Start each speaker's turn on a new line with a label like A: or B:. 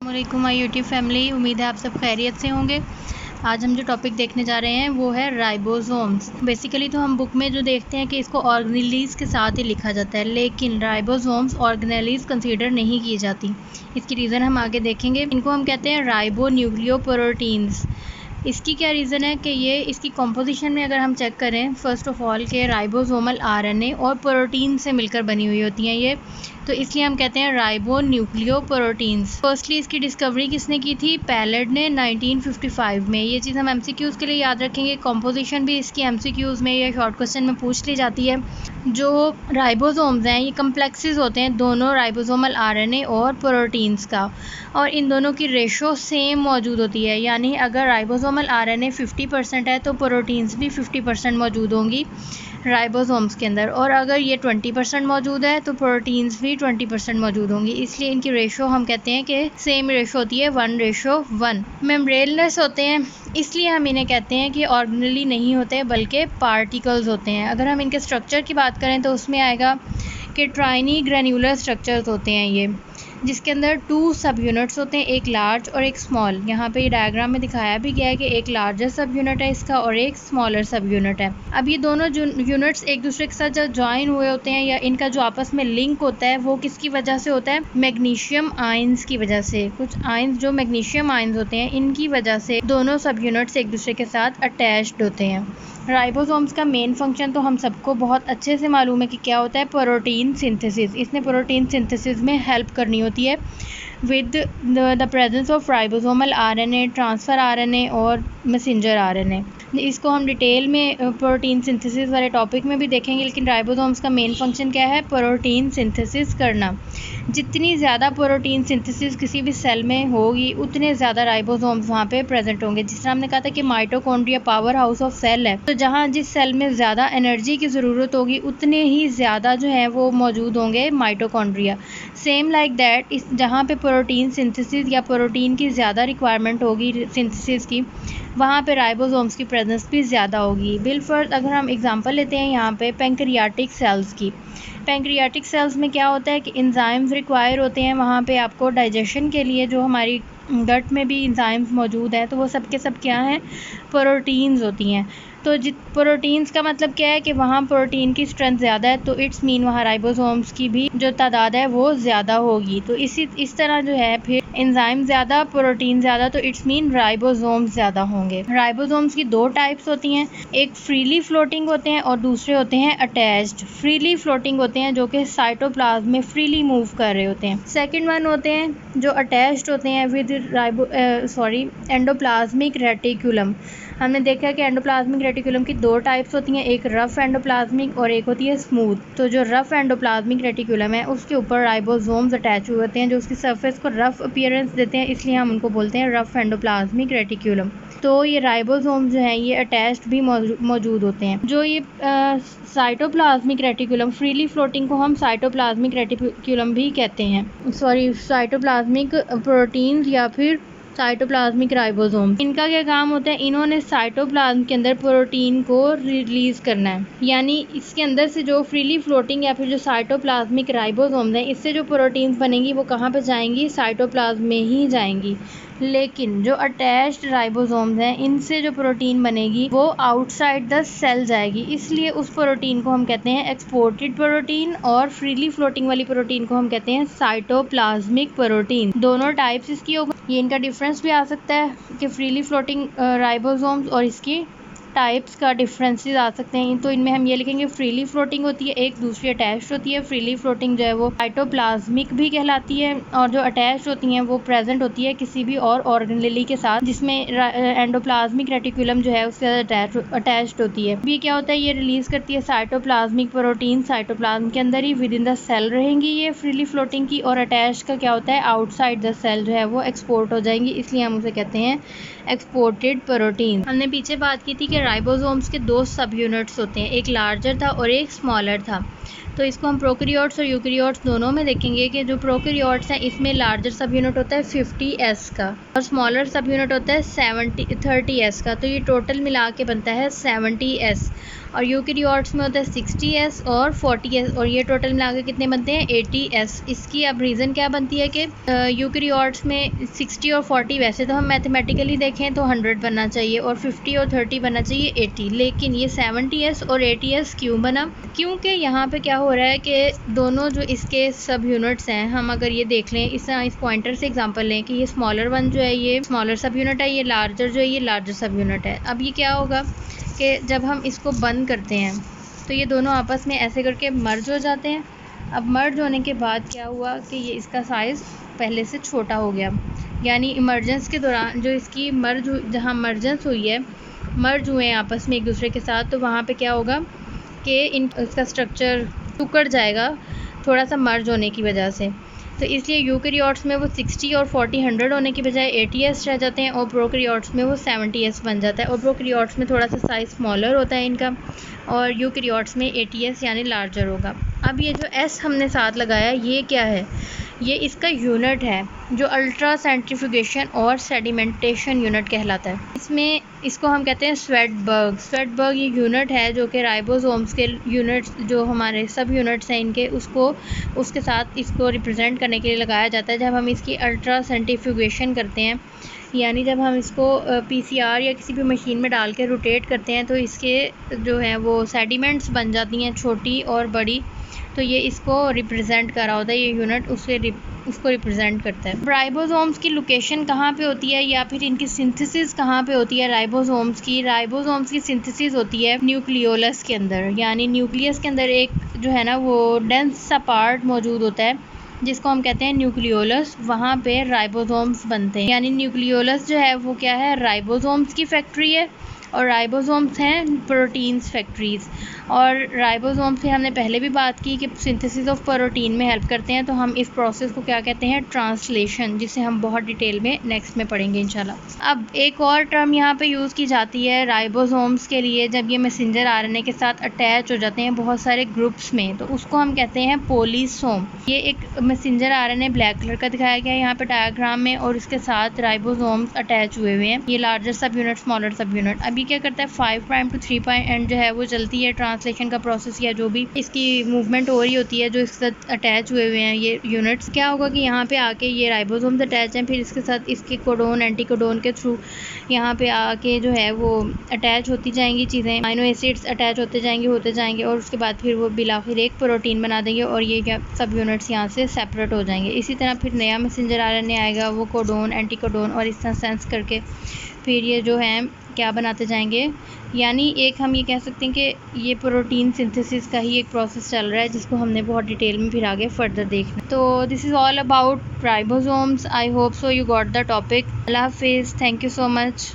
A: अस्सलामुअलैकुम my YouTube family. उम्मीद है आप सब खैरियत से होंगे। आज हम जो टॉपिक देखने जा रहे हैं वो है राइबोसोम्स। बेसिकली तो हम बुक में जो देखते हैं कि इसको ऑर्गेनेलीज के साथ ही लिखा जाता है, लेकिन राइबोसोम्स ऑर्गेनेलीज कंसीडर नहीं की जाती। इसकी रीज़न हम आगे देखेंगे। इनको हम कहते हैं राइबो न्यूक्लियोप्रोटीन्स। इसकी क्या रीज़न है कि ये इसकी कॉम्पोजिशन में अगर हम चेक करें, फ़र्स्ट ऑफ ऑल के राइबोसोमल आरएनए और प्रोटीन से मिलकर बनी हुई होती हैं ये, तो इसलिए हम कहते हैं राइबो न्यूक्लियोप्रोटीन्स। फर्स्टली इसकी डिस्कवरी किसने की थी? पैलेड ने 1955 में। ये चीज़ हम एमसीक्यूज़ के लिए याद रखेंगे। कॉम्पोजिशन भी इसकी एमसीक्यूज़ में या शॉर्ट क्वेश्चन में पूछ ली जाती है। जो राइबोसोम्स हैं ये कम्प्लेक्सेस होते हैं, दोनों राइबोसोमल आरएनए और प्रोटीन्स का, और इन दोनों की रेशो सेम मौजूद होती है। यानी अगर राइबोसोमल आरएनए 50% है तो प्रोटीन्स भी 50% मौजूद होंगी राइबोसोम्स के अंदर, और अगर ये 20% मौजूद है तो प्रोटीन्स भी 20% मौजूद होंगी। इसलिए इनकी रेशो हम कहते हैं कि सेम रेशो होती है 1:1। मेम्ब्रेनलेस होते हैं, इसलिए हम इन्हें कहते हैं कि ऑर्गेनेली नहीं होते बल्कि पार्टिकल्स होते हैं। अगर हम इनके स्ट्रक्चर की बात करें तो उसमें आएगा कि ट्राइनी ग्रेन्युलर स्ट्रक्चर्स होते हैं ये, जिसके अंदर 2 सब यूनिट्स होते हैं, एक लार्ज और एक स्मॉल। यहाँ पे ये डायग्राम में दिखाया भी गया है कि एक लार्जर सब यूनिट है इसका और एक स्मॉलर सब यूनिट है। अब ये दोनों यूनिट्स एक दूसरे के साथ जब ज्वाइन हुए होते हैं या इनका जो आपस में लिंक होता है वो किसकी वजह से होता है? मैग्नीशियम आयंस की वजह से। कुछ आयंस जो मैग्नीशियम आयंस होते हैं इनकी वजह से दोनों सब यूनिट्स एक दूसरे के साथ अटैच्ड होते हैं। राइबोसोम्स का मेन फंक्शन तो हम सबको बहुत अच्छे से मालूम है कि क्या होता है? Protein synthesis. इसने प्रोटीन सिंथेसिस में हेल्प करनी होती है with the presence of ribosomal RNA, transfer RNA और मैसेंजर आरएनए। इसको हम डिटेल में प्रोटीन सिंथेसिस वाले टॉपिक में भी देखेंगे, लेकिन राइबोसोम्स का मेन फंक्शन क्या है? प्रोटीन सिंथेसिस करना। जितनी ज़्यादा प्रोटीन सिंथेसिस किसी भी सेल में होगी उतने ज़्यादा राइबोसोम्स वहाँ पे प्रेजेंट होंगे। जिस तरह हमने कहा था कि mitochondria power house of cell है, तो जहाँ जिस सेल में ज़्यादा एनर्जी की ज़रूरत होगी उतने ही ज़्यादा जो है वो मौजूद होंगे माइटोकॉन्ड्रिया। सेम लाइक दैट इस जहाँ पे प्रोटीन सिंथेसिस या प्रोटीन की ज़्यादा रिक्वायरमेंट होगी सिंथेसिस की, वहाँ पे राइबोसोम्स की प्रेजेंस भी ज़्यादा होगी। बिलफर्ज अगर हम एग्जांपल लेते हैं यहाँ पे पैंक्रियाटिक सेल्स की। पैंक्रियाटिक सेल्स में क्या होता है कि एंजाइम्स रिक्वायर होते हैं वहाँ पे आपको डाइजेशन के लिए। जो हमारी गट में भी एंजाइम्स मौजूद हैं तो वो सब के सब क्या हैं? प्रोटीन्स होती हैं। तो प्रोटीन्स का मतलब क्या है कि वहाँ प्रोटीन की स्ट्रेंथ ज़्यादा है, तो इट्स मीन वहाँ राइबोसोम्स की भी जो तादाद है वो ज़्यादा होगी। तो इस तरह जो है फिर एंजाइम ज़्यादा, प्रोटीन ज़्यादा, तो इट्स मीन राइबोसोम्स ज़्यादा होंगे। राइबोसोम्स की 2 टाइप्स होती हैं, एक फ्रीली फ्लोटिंग होते हैं और दूसरे होते हैं अटैच्ड। फ्रीली फ्लोटिंग होते हैं जो कि साइटोप्लाज्म में फ्रीली मूव कर रहे होते हैं। सेकेंड वन होते हैं जो अटैच्ड होते हैं विद एंडोप्लाज्मिक रेटिकुलम। हमने देखा कि एंडोप्लाज्मिक रेटिकुलम की 2 टाइप्स होती हैं, एक रफ एंडोप्लाज्मिक और एक होती है स्मूथ। तो जो रफ एंडोप्लाज्मिक रेटिकुलम है उसके ऊपर राइबोसोम्स अटैच हुए होते हैं जो उसकी सरफेस को रफ अपीयरेंस देते हैं, इसलिए हम उनको बोलते हैं रफ एंडोप्लाज्मिक रेटिकुलम। तो ये राइबोसोम्स जो हैं ये अटैच्ड भी मौजूद होते हैं। जो ये साइटोप्लाज्मिक रेटिकुलम फ्रीली फ्लोटिंग को हम साइटोप्लाज्मिक रेटिकुलम भी कहते हैं, साइटोप्लाज्मिक प्रोटीन्स या फिर साइटोप्लाज्मिक राइबोसोम। इनका क्या काम होता है? इन्होंने साइटोप्लाज्म के अंदर प्रोटीन को रिलीज करना है। यानी इसके अंदर से जो फ्रीली फ्लोटिंग या फिर जो साइटोप्लाज्मिक राइबोसोम है, इससे जो प्रोटीन्स बनेंगी वो कहाँ पे जाएंगी? साइटोप्लाज्म में ही जाएंगी। लेकिन जो अटैच्ड राइबोसोम्स हैं इनसे जो प्रोटीन बनेगी वो आउटसाइड द सेल जाएगी, इसलिए उस प्रोटीन को हम कहते हैं एक्सपोर्टेड प्रोटीन, और फ्रीली फ्लोटिंग वाली प्रोटीन को हम कहते हैं साइटोप्लाज्मिक प्रोटीन। दोनों टाइप्स इसकी होगी। ये इनका डिफरेंस भी आ सकता है कि फ्रीली फ्लोटिंग राइबोसोम्स और इसकी टाइप्स का डिफरेंसेस आ सकते हैं। तो इनमें हम ये लिखेंगे फ्रीली फ्लोटिंग होती है, एक दूसरी अटैच्ड होती है। फ्रीली फ्लोटिंग जो है वो साइटोप्लाज्मिक भी कहलाती है, और जो अटैच्ड होती हैं वो प्रेजेंट होती है किसी भी और ऑर्गेनेली के साथ जिसमें एंडोप्लाज्मिक रेटिकुलम जो है उसके साथ अटैच्ड होती है। ये क्या होता है? ये रिलीज करती है साइटोप्लाज्मिक प्रोटीन, साइटोप्लाज्म के अंदर ही विद इन द सेल रहेंगी ये फ्रीली फ्लोटिंग की, और अटैच्ड का क्या होता है? आउटसाइड द सेल जो है वो एक्सपोर्ट हो जाएंगी, इसलिए हम उसे कहते हैं एक्सपोर्टेड प्रोटीन। हमने पीछे बात की थी कि राइबोसोम्स के 2 सब यूनिट्स होते हैं, एक लार्जर था और एक स्मॉलर था। तो इसको हम प्रोकैरियोट्स और यूकैरियोट्स दोनों में देखेंगे कि जो प्रोकैरियोट्स हैं इसमें लार्जर सब यूनिट होता है 50s का और स्मॉलर सब यूनिट होता है 30s का। तो ये टोटल मिला के बनता है 70s। और यूकैरियोट्स में होता है 60s और 40s और ये टोटल मिला के कितने बनते हैं 80s। इसकी अब रीज़न क्या बनती है कि यूकैरियोट्स में 60 और 40 वैसे तो हम मैथमेटिकली देखें तो 100 बनना चाहिए और 50 और 30 बनना चाहिए 80, लेकिन ये 70s और 80s क्यों बना? क्योंकि यहाँ पे क्या हो रहा है कि दोनों जो इसके सब यूनिट्स हैं, हम अगर ये देख लें इस पॉइंटर से एग्जांपल लें कि ये स्मॉलर वन जो है ये स्मॉलर सब यूनिट है, ये लार्जर जो है ये लार्जर सब यूनिट है। अब ये क्या होगा कि जब हम इसको बंद करते हैं तो ये दोनों आपस में ऐसे करके मर्ज हो जाते हैं। अब मर्ज होने के बाद क्या हुआ कि ये इसका साइज़ पहले से छोटा हो गया, यानी इमर्जेंस के दौरान जो इसकी जहाँ मर्जेंस हुई है, मर्ज हुए हैं आपस में एक दूसरे के साथ, तो वहाँ पे क्या होगा कि इसका स्ट्रक्चर टुकड़ जाएगा थोड़ा सा मर्ज होने की वजह से। तो इसलिए यूकैरियोट्स में वो 60 और 40 100 होने की बजाय 80s रह जाते हैं और प्रोकैरियोट्स में वो 70s बन जाता है। और प्रोकैरियोट्स में थोड़ा सा साइज़ स्मॉलर होता है इनका और यूकैरियोट्स में 80s यानी लार्जर होगा। अब ये जो S हमने साथ लगाया ये क्या है? ये इसका यूनिट है जो अल्ट्रा सेंट्रीफ्यूगेशन और सेडिमेंटेशन यूनिट कहलाता है। इसमें इसको हम कहते हैं स्वेटबर्ग ये यूनिट है जो कि राइबोसोम्स के यूनिट्स जो हमारे सब यूनिट्स हैं इनके उसके साथ इसको रिप्रेजेंट करने के लिए लगाया जाता है जब हम इसकी अल्ट्रा सेंट्रीफ्यूगेशन करते हैं, यानी जब हम इसको PCR या किसी भी मशीन में डाल के रोटेट करते हैं तो इसके जो है वो सेडिमेंट्स बन जाती हैं छोटी और बड़ी। तो ये इसको रिप्रेजेंट कर रहा होता है, ये यूनिट उसको रिप्रेजेंट करता है। राइबोसोम्स की लोकेशन कहाँ पे होती है या फिर इनकी सिंथेसिस कहाँ पे होती है? राइबोसोम्स की सिंथेसिस होती है न्यूक्लियोलस के अंदर, यानी न्यूक्लियस के अंदर एक जो है ना वो डेंस सा पार्ट मौजूद होता है जिसको हम कहते हैं न्यूक्लियोलस। वहाँ पे राइबोसोम्स बनते हैं, यानी न्यूक्लियोलस जो है वो क्या है? राइबोसोम्स की फैक्ट्री है और राइबोसोम्स हैं प्रोटीन्स फैक्ट्रीज़। और राइबोसोम्स की हमने पहले भी बात की कि सिंथेसिस ऑफ प्रोटीन में हेल्प करते हैं, तो हम इस प्रोसेस को क्या कहते हैं? ट्रांसलेशन, जिसे हम बहुत डिटेल में नेक्स्ट में पढ़ेंगे इंशाल्लाह। अब एक और टर्म यहाँ पे यूज़ की जाती है राइबोसोम्स के लिए जब ये मैसेंजर RNA के साथ अटैच हो जाते हैं बहुत सारे ग्रुप्स में, तो उसको हम कहते हैं पोलीसोम। ये एक मैसेंजर RNA ब्लैक कलर का दिखाया गया है यहाँ पे डायग्राम में और इसके साथ राइबोसोम्स अटैच हुए हुए हैं, ये लार्जर सब यूनिट स्मॉलर सब यूनिट। अब ये क्या करता है 5 प्राइम टू 3 प्राइम जो है वो चलती है ट्रांसलेशन का प्रोसेस या जो भी इसकी मूवमेंट हो रही होती है जो इसके साथ अटैच हुए हुए हैं ये यूनिट्स। क्या होगा कि यहाँ पे आके ये राइबोसोम्स अटैच हैं, फिर इसके साथ इसके कोडोन एंटीकोडोन के थ्रू यहाँ पे आके जो है वो अटैच होती जाएंगी चीज़ें, अमीनो एसिड्स अटैच होते जाएंगे और उसके बाद फिर वो बिलाखिर एक प्रोटीन बना देंगे और ये क्या सब यूनिट्स यहाँ से सेपरेट हो जाएंगे। इसी तरह फिर नया मैसेंजर RNA आएगा, वो कोडोन एंटीकोडोन और इस तरह सेंस करके फिर ये जो है क्या बनाते जाएंगे, यानी एक हम ये कह सकते हैं कि ये प्रोटीन सिंथेसिस का ही एक प्रोसेस चल रहा है जिसको हमने बहुत डिटेल में फिर आगे फर्दर देखना। तो this is all about ribosomes. I hope so you got the topic. Allah हाफिज़, थैंक यू सो मच।